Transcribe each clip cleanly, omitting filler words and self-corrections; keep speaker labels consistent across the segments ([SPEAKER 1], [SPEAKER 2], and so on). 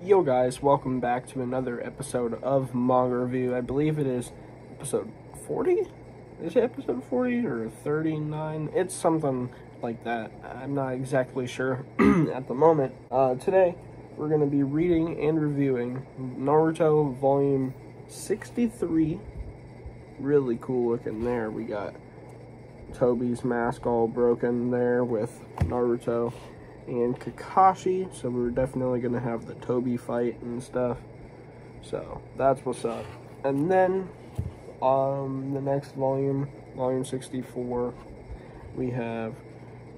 [SPEAKER 1] Yo guys, welcome back to another episode of Manga Review. I believe it is episode 40? Is it episode 40 or 39? It's something like that. I'm not exactly sure at the moment. Today, we're going to be reading and reviewing Naruto Volume 63. Really cool looking there. We got Toby's mask all broken there with Naruto and Kakashi, so we're definitely going to have the Toby fight and stuff, so that's what's up. And then, the next volume, volume 64, we have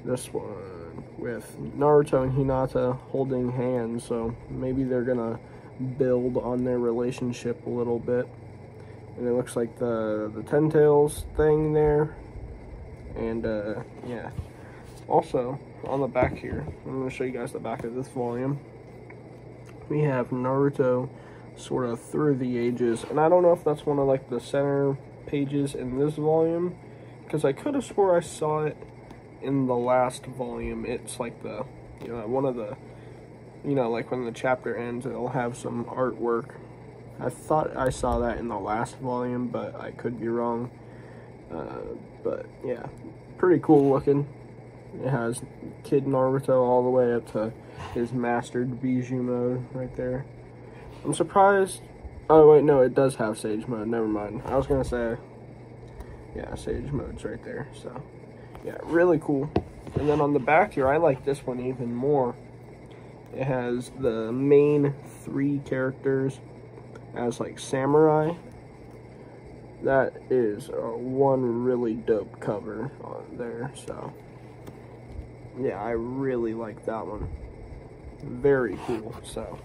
[SPEAKER 1] this one with Naruto and Hinata holding hands, so maybe they're going to build on their relationship a little bit. And it looks like the Ten Tails thing there, and yeah. Also, on the back here, I'm going to show you guys the back of this volume. We have Naruto sort of through the ages, and I don't know if that's one of like the center pages in this volume, because I could have swore I saw it in the last volume. It's like the, one of the, like when the chapter ends, it'll have some artwork. I thought I saw that in the last volume, but I could be wrong. But yeah, pretty cool looking. It has Kid Naruto all the way up to his mastered Bijou mode right there. I'm surprised. Oh, wait, no, it does have Sage mode. Never mind. I was going to say, yeah, Sage mode's right there. So, yeah, really cool. And then on the back here, I like this one even more. It has the main three characters as, like, samurai. That is one really dope cover on there, so yeah, I really like that one. Very cool. So,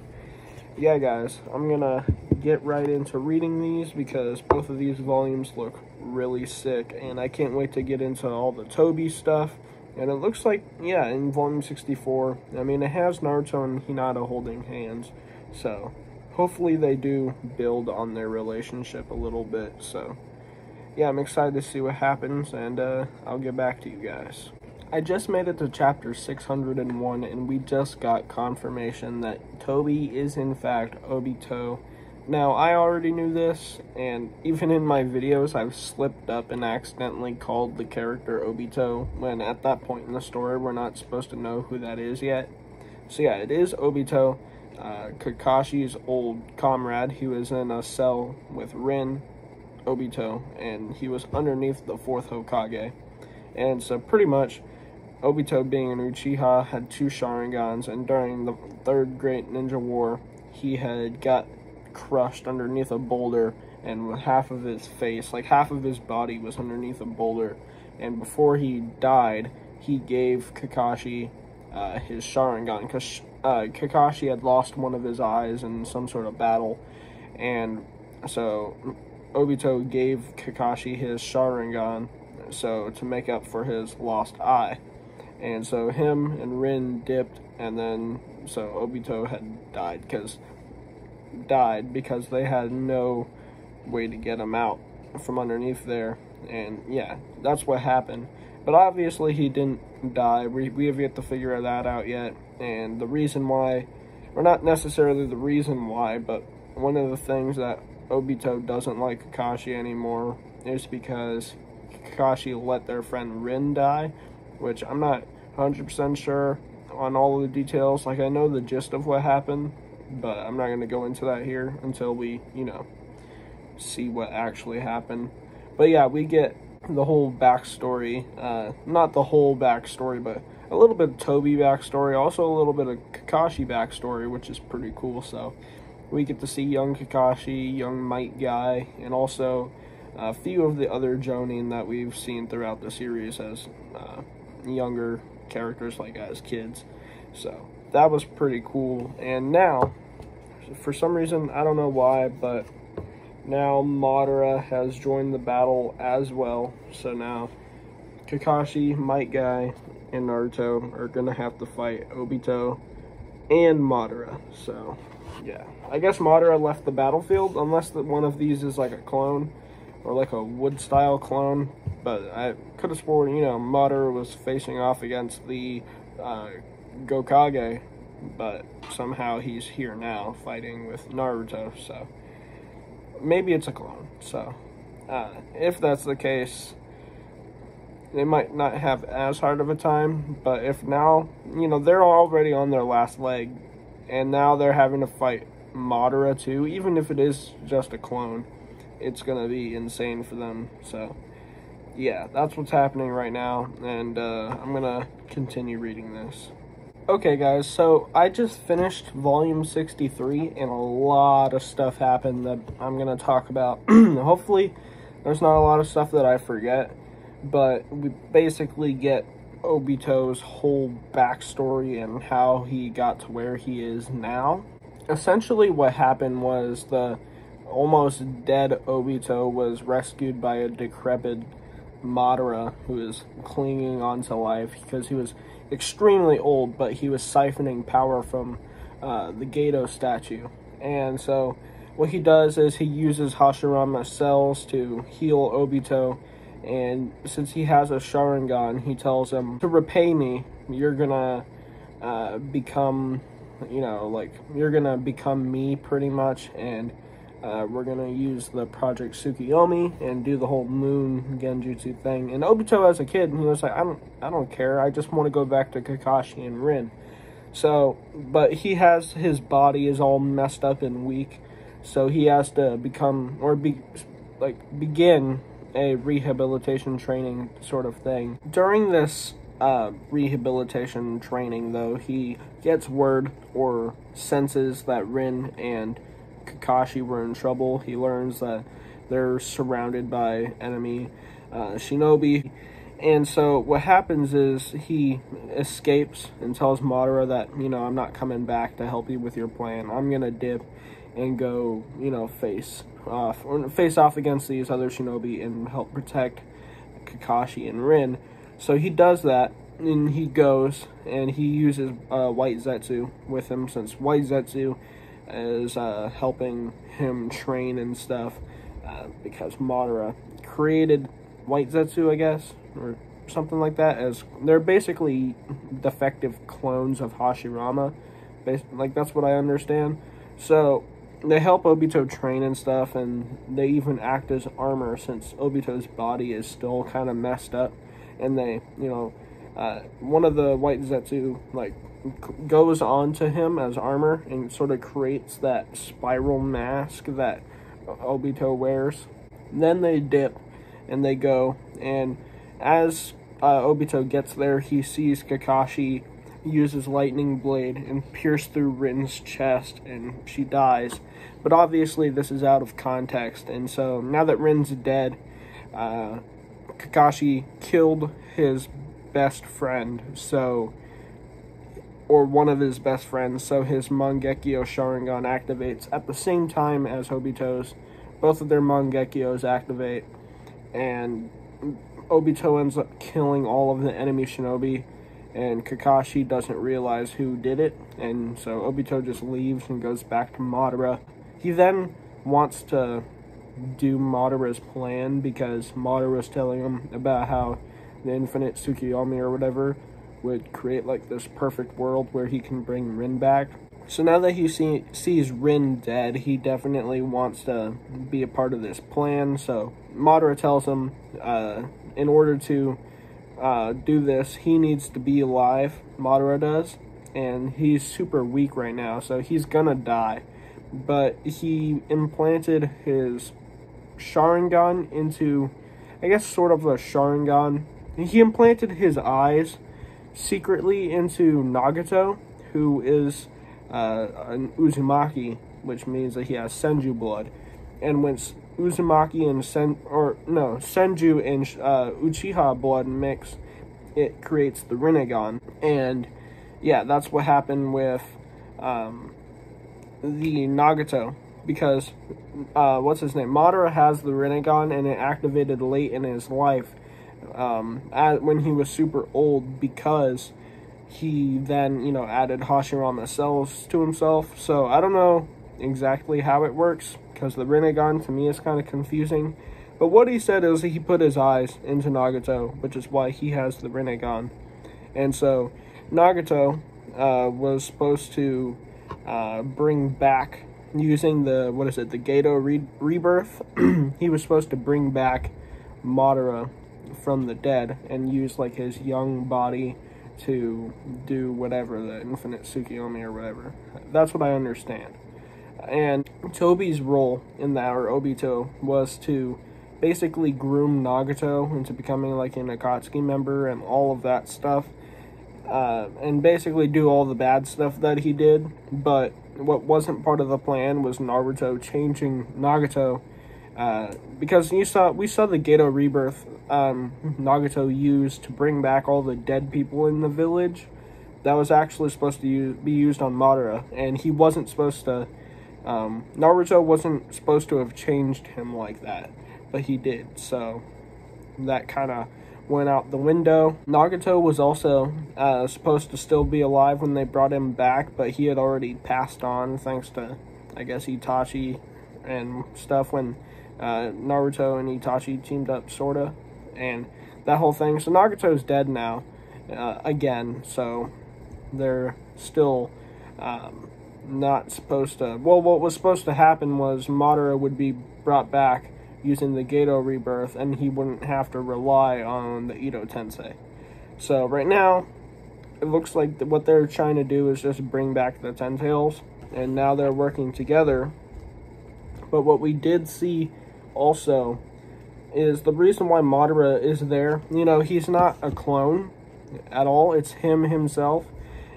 [SPEAKER 1] yeah, guys, I'm gonna get right into reading these because both of these volumes look really sick, and I can't wait to get into all the Toby stuff. And it looks like, yeah, in volume 64, I mean, it has Naruto and Hinata holding hands, so hopefully they do build on their relationship a little bit. So, yeah, I'm excited to see what happens, and I'll get back to you guys. I just made it to chapter 601, and we just got confirmation that Toby is in fact Obito. Now, I already knew this, and even in my videos, I've slipped up and accidentally called the character Obito, when at that point in the story, we're not supposed to know who that is yet. So yeah, it is Obito, Kakashi's old comrade. He was in a cell with Rin, Obito, and he was underneath the 4th Hokage. And so pretty much, Obito, being an Uchiha, had 2 Sharingans, and during the 3rd Great Ninja War, he had got crushed underneath a boulder, and with half of his face, like half of his body was underneath a boulder, and before he died, he gave Kakashi his Sharingan, because Kakashi had lost one of his eyes in some sort of battle, and so Obito gave Kakashi his Sharingan, so to make up for his lost eye. And so him and Rin dipped, and then so Obito had died because they had no way to get him out from underneath there. And yeah, that's what happened. But obviously he didn't die. We have yet to figure that out yet. And the reason why, or not necessarily the reason why, but one of the things that Obito doesn't like Kakashi anymore is because Kakashi let their friend Rin die, which I'm not 100% sure on all of the details. Like, I know the gist of what happened, but I'm not going to go into that here until we, see what actually happened. But yeah, we get the whole backstory, not the whole backstory, but a little bit of Toby backstory, also a little bit of Kakashi backstory, which is pretty cool. So we get to see young Kakashi, young Might Guy, and also a few of the other Jonin that we've seen throughout the series as younger characters, like as kids. So that was pretty cool. And now, for some reason, I don't know why, but now Madara has joined the battle as well. So now Kakashi, Might Guy, and Naruto are gonna have to fight Obito and Madara. So yeah, I guess Madara left the battlefield, unless one of these is like a clone, or like a wood-style clone. But I could have sworn, Madara was facing off against the Gokage but somehow he's here now fighting with Naruto, so maybe it's a clone. So if that's the case, they might not have as hard of a time, but if now, they're already on their last leg, and now they're having to fight Madara too, even if it is just a clone, it's gonna be insane for them. So yeah, that's what's happening right now, and I'm gonna continue reading this. Okay guys, so I just finished volume 63, and a lot of stuff happened that I'm gonna talk about. Hopefully there's not a lot of stuff that I forget, but we basically get Obito's whole backstory and how he got to where he is now. Essentially what happened was the almost dead Obito was rescued by a decrepit Madara who is clinging on to life because he was extremely old, but he was siphoning power from the Gato statue. And so what he does is he uses Hashirama cells to heal Obito, and since he has a Sharingan, he tells him, to repay me, you're gonna become, you're gonna become me pretty much, and we're gonna use the Project Tsukiyomi and do the whole moon genjutsu thing. And Obito, as a kid, he was like, I don't care, I just want to go back to Kakashi and Rin. So, but his body is all messed up and weak, so he has to begin a rehabilitation training sort of thing. During this rehabilitation training, though, he gets word or senses that Rin and Kakashi were in trouble. He learns that they're surrounded by enemy shinobi, and so what happens is he escapes and tells Madara that, I'm not coming back to help you with your plan. I'm gonna dip and go, face off against these other shinobi and help protect Kakashi and Rin. So he does that, and he goes and he uses White Zetsu with him, since White Zetsu is helping him train and stuff, because Madara created White Zetsu, I guess, or something like that, as they're basically defective clones of Hashirama. That's what I understand. So they help Obito train and stuff, and they even act as armor, since Obito's body is still kind of messed up. And they, one of the White Zetsu, goes onto him as armor and sort of creates that spiral mask that Obito wears. Then they dip and they go, and as Obito gets there, he sees Kakashi use his lightning blade and pierce through Rin's chest, and she dies. But obviously this is out of context, and so now that Rin's dead, Kakashi killed his best friend, or one of his best friends, so his Mangekyo Sharingan activates at the same time as Obito's. Both of their Mangekyos activate, and Obito ends up killing all of the enemy shinobi, and Kakashi doesn't realize who did it, and so Obito just leaves and goes back to Madara. He then wants to do Madara's plan, because Madara's telling him about how the infinite Tsukiyomi or whatever would create this perfect world where he can bring Rin back. So now that he sees Rin dead, he definitely wants to be a part of this plan. So Madara tells him in order to do this, he needs to be alive. Madara does, and he's super weak right now, so he's gonna die. But he implanted his Sharingan into, I guess, sort of a Sharingan. He implanted his eyes secretly into Nagato, who is an Uzumaki, which means that he has Senju blood. And when Uzumaki and Senju and Uchiha blood mix, it creates the Rinnegan. And yeah, that's what happened with the Nagato, because what's his name? Madara has the Rinnegan, and it activated late in his life, when he was super old, because he then, added Hashirama cells to himself. So I don't know exactly how it works, because the Rinnegan to me is kind of confusing. But what he said is he put his eyes into Nagato, which is why he has the Rinnegan. And so Nagato was supposed to bring back, using the, what is it, the Gato rebirth. He was supposed to bring back Madara from the dead and use like his young body to do whatever, the infinite Tsukiyomi or whatever. That's what I understand. And Tobi's role in that, or Obito, was to basically groom Nagato into becoming like an Akatsuki member and all of that stuff. And basically do all the bad stuff that he did. But what wasn't part of the plan was Naruto changing Nagato. Because we saw the Gato rebirth Nagato used to bring back all the dead people in the village. That was actually supposed to be used on Madara, and he wasn't supposed to. Naruto wasn't supposed to have changed him like that, but he did. So that kind of went out the window. Nagato was also supposed to still be alive when they brought him back, but he had already passed on thanks to, I guess, Itachi and stuff when Naruto and Itachi teamed up, sorta, and that whole thing. So Nagato's dead now, again, so they're still not supposed to. Well, what was supposed to happen was Madara would be brought back using the Gato rebirth, and he wouldn't have to rely on the Ito Tensei. So right now, it looks like what they're trying to do is just bring back the Ten Tails, and now they're working together. But what we did see also is the reason why Madara is there. You know, he's not a clone at all. It's him himself.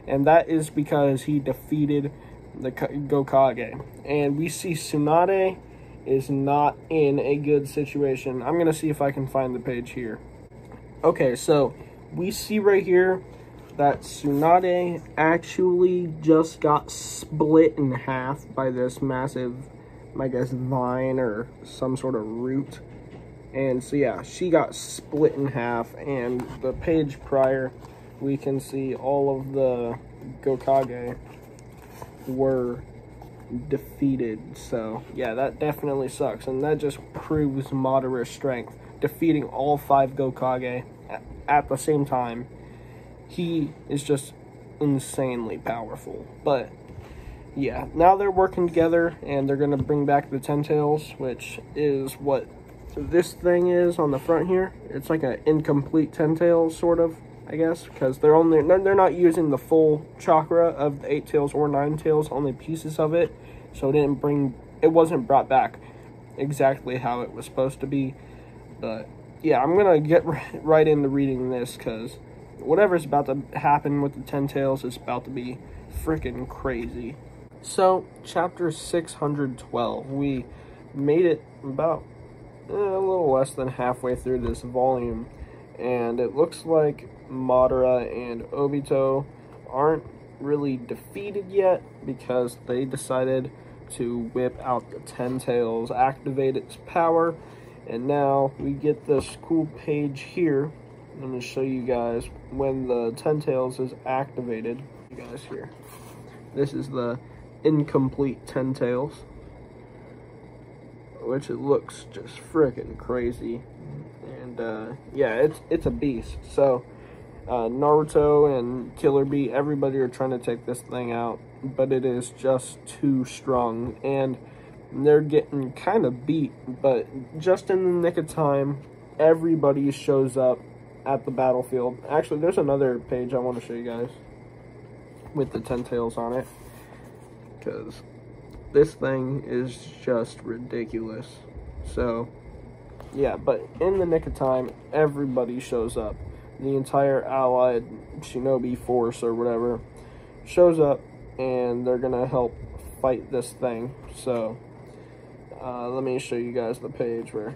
[SPEAKER 1] And that is because he defeated the Gokage. And we see Tsunade is not in a good situation. I'm going to see if I can find the page here. Okay, so we see right here that Tsunade actually just got split in half by this massive, I guess, vine or some sort of root. And so yeah, she got split in half, and the page prior we can see all of the Gokage were defeated. So yeah, that definitely sucks, and that just proves Madara's strength, defeating all 5 Gokage at the same time. He is just insanely powerful. But yeah, now they're working together, and they're gonna bring back the Ten Tails, which is what this thing is on the front here. It's like an incomplete Ten Tails, sort of, I guess, because they're not using the full chakra of the 8 tails or 9 tails, only pieces of it. So it wasn't brought back exactly how it was supposed to be. But yeah, I'm gonna get right into reading this, because whatever's about to happen with the Ten Tails is about to be freaking crazy. So chapter 612, we made it about a little less than halfway through this volume, and it looks like Madara and Obito aren't really defeated yet, because they decided to whip out the Ten Tails, activate its power, and now we get this cool page here. I'm going to show you guys when the Ten Tails is activated. You guys here. This is the incomplete Ten Tails, which it looks just freaking crazy. And yeah, it's a beast. So Naruto and Killer Bee, everybody are trying to take this thing out, but it is just too strong, and they're getting kind of beat. But just in the nick of time, everybody shows up at the battlefield. Actually, there's another page I want to show you guys with the Ten Tails on it, because this thing is just ridiculous. So yeah, but in the nick of time, everybody shows up. The entire allied shinobi force or whatever shows up, and they're gonna help fight this thing. So let me show you guys the page where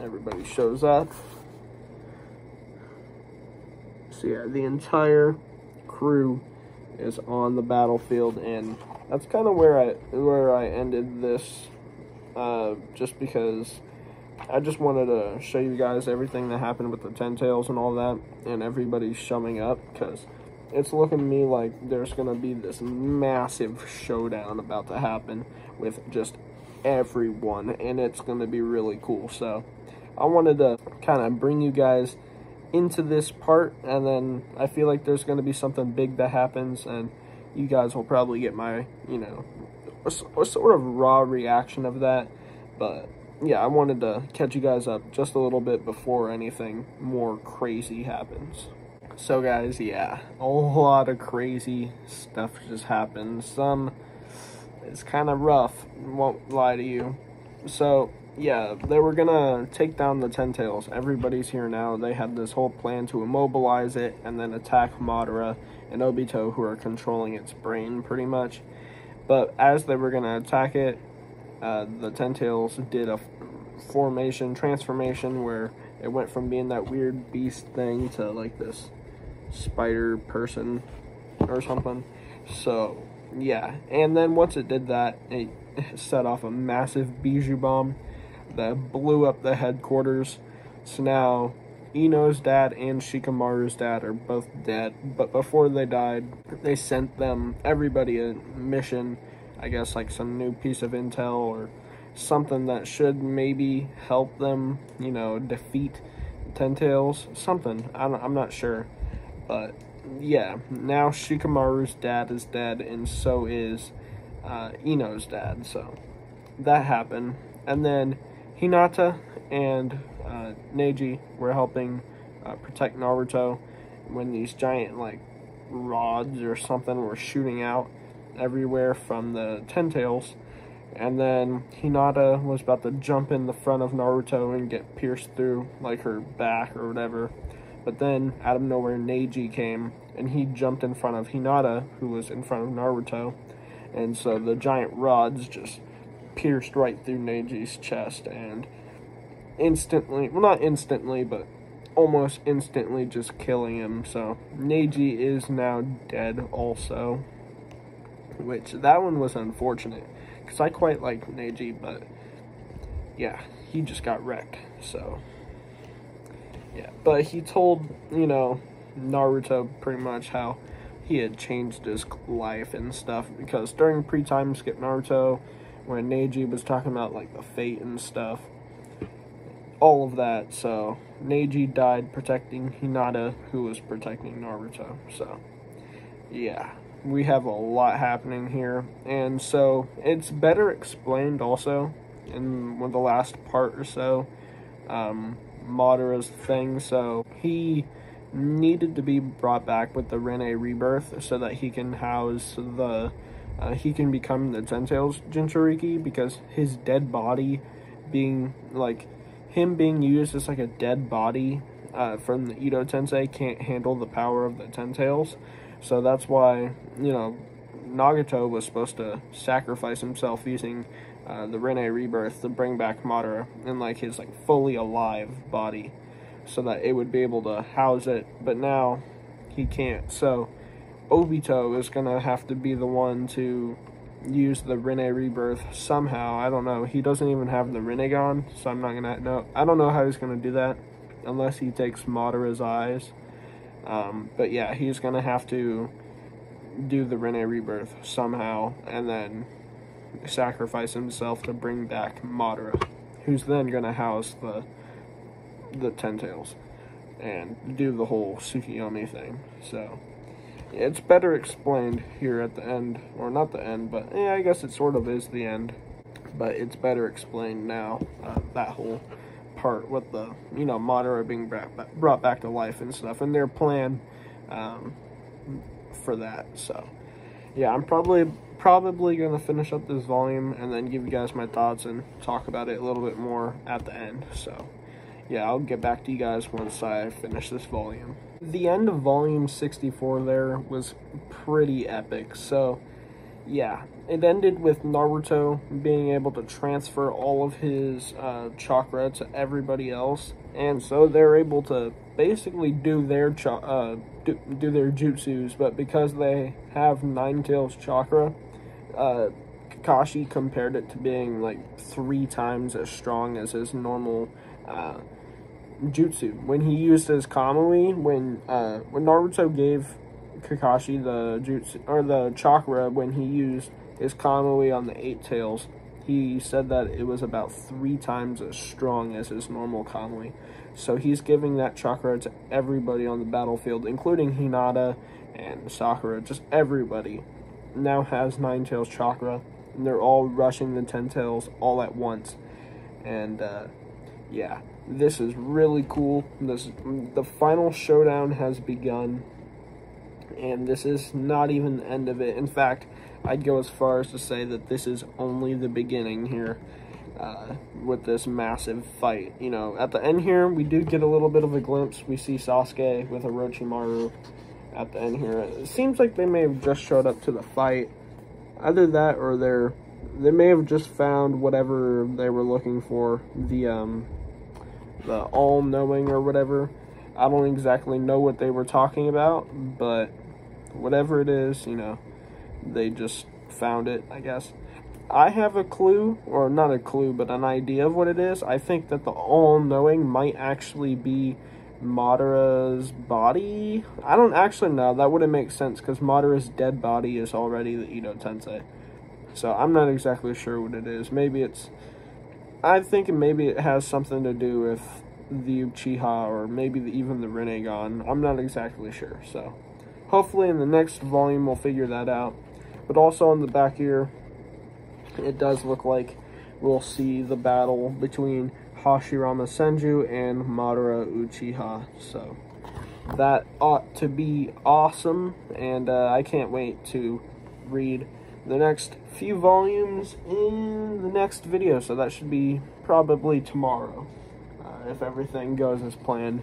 [SPEAKER 1] everybody shows up. So yeah, the entire crew is on the battlefield, and that's kind of where I ended this, just because I just wanted to show you guys everything that happened with the Ten Tails and all that, and everybody's showing up, because it's looking to me like there's going to be this massive showdown about to happen with just everyone, and it's going to be really cool. So I wanted to kind of bring you guys into this part, and then I feel like there's going to be something big that happens, and you guys will probably get my, you know, a sort of raw reaction of that. But yeah, I wanted to catch you guys up just a little bit before anything more crazy happens. So guys, yeah, a lot of crazy stuff just happened. Some is kind of rough, won't lie to you. So yeah, they were gonna take down the Ten Tails. Everybody's here now. They had this whole plan to immobilize it and then attack Madara and Obito, who are controlling its brain pretty much. But as they were gonna attack it, the Ten Tails did a transformation where it went from being that weird beast thing to like this spider person or something. So yeah, and then once it did that, it set off a massive bijou bomb that blew up the headquarters. So now Ino's dad and Shikamaru's dad are both dead, but before they died, they sent everybody a mission, I guess like some new piece of intel or something that should maybe help them, you know, defeat Ten Tails, something, I'm not sure. But yeah, now Shikamaru's dad is dead, and so is Ino's dad, so that happened. And then Hinata and Neji were helping protect Naruto when these giant like rods or something were shooting out everywhere from the Ten Tails. And then Hinata was about to jump in the front of Naruto and get pierced through like her back or whatever. But then out of nowhere Neji came and he jumped in front of Hinata, who was in front of Naruto. And so the giant rods just pierced right through Neji's chest and instantly, well not instantly, but almost instantly just killing him. So Neji is now dead also, which that one was unfortunate because I quite like Neji, but yeah, he just got wrecked. So yeah, but he told, you know, Naruto pretty much how he had changed his life and stuff, because during pre-time skip Naruto, when Neji was talking about like the fate and stuff, all of that, so Neji died protecting Hinata, who was protecting Naruto. So yeah, we have a lot happening here, and so it's better explained also in the last part or so, Madara's thing. So he needed to be brought back with the Rinne rebirth so that he can house the he can become the Ten Tails Jinchuriki, because his dead body being like him being used as like a dead body from the Ito Tensei can't handle the power of the Ten Tails. So that's why, you know, Nagato was supposed to sacrifice himself using the Rinne rebirth to bring back Madara in like his like fully alive body, so that it would be able to house it, but now he can't. So Obito is gonna have to be the one to use the Rinne rebirth somehow. I don't know. He doesn't even have the Rinnegan, so I'm not gonna know. I don't know how he's gonna do that unless he takes Madara's eyes. But yeah, he's gonna have to do the Rinne rebirth somehow, and then sacrifice himself to bring back Madara, who's then gonna house the Ten Tails and do the whole Tsukiyomi thing. So it's better explained here at the end, or not the end, but yeah, I guess it sort of is the end, but it's better explained now, that whole part with the, you know, Madara being brought back to life and stuff, and their plan for that. So yeah, I'm probably gonna finish up this volume and then give you guys my thoughts and talk about it a little bit more at the end. So yeah, I'll get back to you guys once I finish this volume. The end of volume 64 there was pretty epic. So yeah, it ended with Naruto being able to transfer all of his chakra to everybody else, and so they're able to basically do their do their jutsus. But because they have Nine Tails chakra, Kakashi compared it to being like 3 times as strong as his normal jutsu. When he used his Kamui, when Naruto gave Kakashi the jutsu, or the chakra, when he used his Kamui on the 8 Tails, he said that it was about 3 times as strong as his normal Kamui. So he's giving that chakra to everybody on the battlefield, including Hinata and Sakura. Just everybody now has 9 Tails chakra, and they're all rushing the 10 Tails all at once. And yeah, this is really cool. The final showdown has begun, and this is not even the end of it. In fact, I'd go as far as to say that this is only the beginning here, with this massive fight. You know, at the end here, we do get a little bit of a glimpse. We see Sasuke with Orochimaru at the end here. It seems like they may have just showed up to the fight. Either that, or they may have just found whatever they were looking for, the all-knowing or whatever. I don't exactly know what they were talking about, but whatever it is, you know, they just found it, I guess. I have a clue, or not a clue, but an idea of what it is. I think that the all-knowing might actually be Madara's body. I don't actually know. That wouldn't make sense, because Madara's dead body is already the Edo Tensei. So I'm not exactly sure what it is. Maybe it's... I think maybe it has something to do with the Uchiha, or maybe even the Rinnegan. I'm not exactly sure, so... hopefully in the next volume we'll figure that out. But also on the back here, it does look like we'll see the battle between Hashirama Senju and Madara Uchiha. So that ought to be awesome, and I can't wait to read the next few volumes in the next video. So that should be probably tomorrow, if everything goes as planned.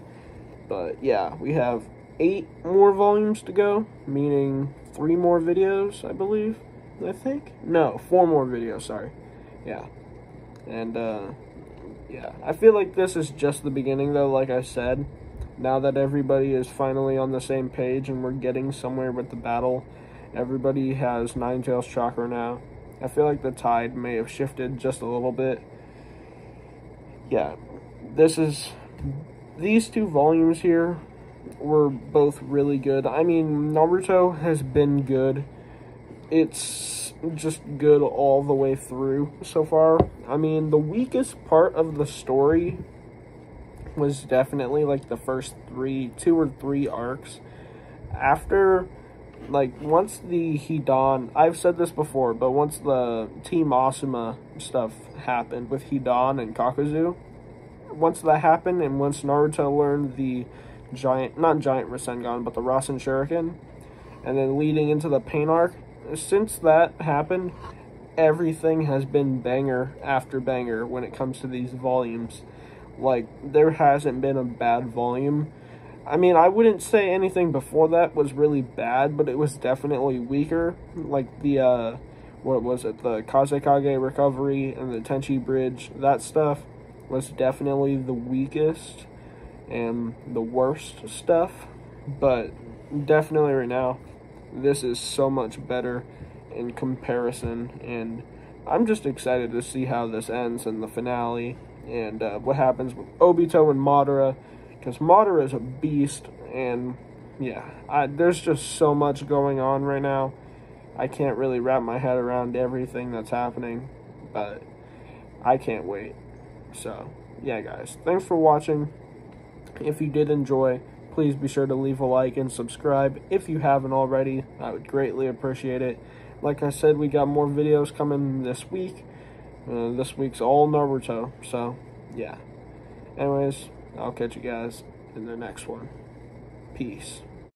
[SPEAKER 1] But yeah, we have 8 more volumes to go, meaning 3 more videos, I believe. I think? No, 4 more videos, sorry. Yeah. And, yeah. I feel like this is just the beginning, though, like I said. Now that everybody is finally on the same page and we're getting somewhere with the battle, everybody has 9 Tails chakra now. I feel like the tide may have shifted just a little bit. Yeah. These 2 volumes here were both really good. I mean, Naruto has been good. It's just good all the way through so far. I mean, the weakest part of the story was definitely like the first 2 or 3 arcs. After, like, once the Hidan, I've said this before, but once the Team Asuma stuff happened with Hidan and Kakuzu, once that happened, and once Naruto learned the not giant Rasengan, but the Rasen Shuriken, and then leading into the Pain arc, since that happened, everything has been banger after banger when it comes to these volumes. Like, there hasn't been a bad volume. I mean, I wouldn't say anything before that was really bad, but it was definitely weaker. Like the, what was it, the Kazekage recovery and the Tenchi Bridge, that stuff was definitely the weakest and the worst stuff. But definitely right now, this is so much better in comparison, and I'm just excited to see how this ends in the finale, and what happens with Obito and Madara, because Madara is a beast, and yeah, there's just so much going on right now. I can't really wrap my head around everything that's happening, but I can't wait. So yeah, guys, thanks for watching. If you did enjoy, please be sure to leave a like and subscribe if you haven't already. I would greatly appreciate it. Like I said, we got more videos coming this week. This week's all Naruto, so yeah. Anyways, I'll catch you guys in the next one. Peace.